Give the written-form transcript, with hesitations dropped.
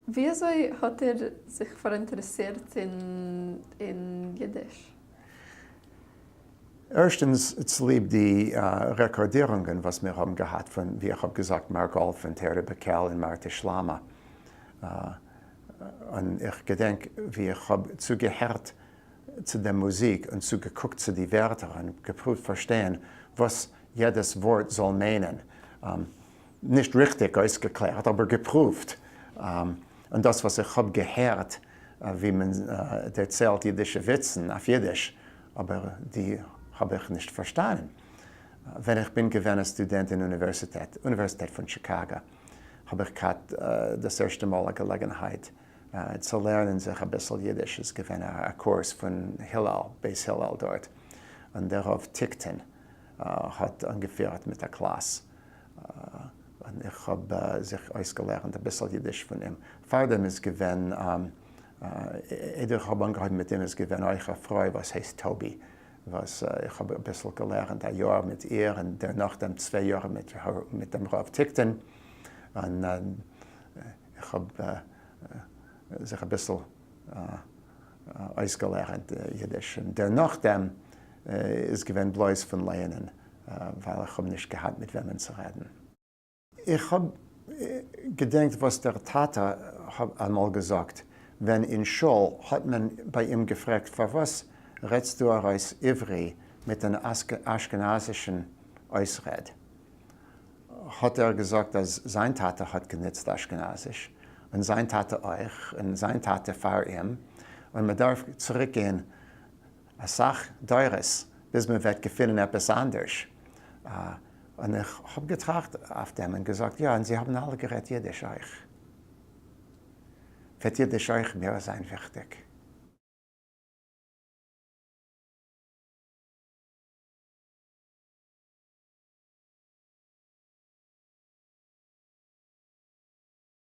Wieso hat sich verinteressiert in Jiddisch? Erstens, es lieb die Rekordierungen, was wir haben gehabt von, wie ich habe gesagt, Mark Olf und Terry Bekel und Marta Schlama. Und ich gedenke, wie ich habe zugehört zu der Musik und zugeguckt zu den Wörtern und geprüft verstehen, was jedes Wort soll meinen. Nicht richtig ausgeklärt, aber geprüft. Und das, was ich habe gehört, wie man erzählt jiddische Witze auf Jiddisch, aber die habe ich nicht verstanden. Wenn ich bin gewesen als Student in der Universität von Chicago, habe ich gehabt, das erste Mal eine Gelegenheit zu lernen, sich ein bisschen Jiddisch. Es gewesen ein Kurs von Hillel, Beis Hillel dort. Und darauf Tickten hat angeführt mit der Klasse. Und ich habe sich ausgelernt, ein bisschen Jiddisch von ihm. Vor dem ist gewesen, ich habe angehört mit ihm, ist gewesen euch eine Frau, was heißt Tobi. Ich habe ein bisschen gelernt, ein Jahr mit ihr und danach dann 2 Jahre mit dem Rav Tickten. Und ich habe sich ein bisschen ausgelernt, Jiddisch. Und danach dann ist gewesen bloß von Lernen, weil ich habe nicht gehabt, mit wem zu reden. Ich habe gedacht, was der Tata hat einmal gesagt. Wenn in Schule hat man bei ihm gefragt, für was redest du als Ivri mit einer aschkenasischen Ausrede? Hat er gesagt, dass sein Tata hat genutzt Aschkenasisch und sein Tata euch und sein Tata vor ihm. Und man darf zurückgehen, eine Sache teures, bis man wird gefunden etwas anderes. Und ich habe getracht auf dem und gesagt, ja, und sie haben alle geredet, Jiddisch euch. Wird Jiddisch euch mehr sein wichtig?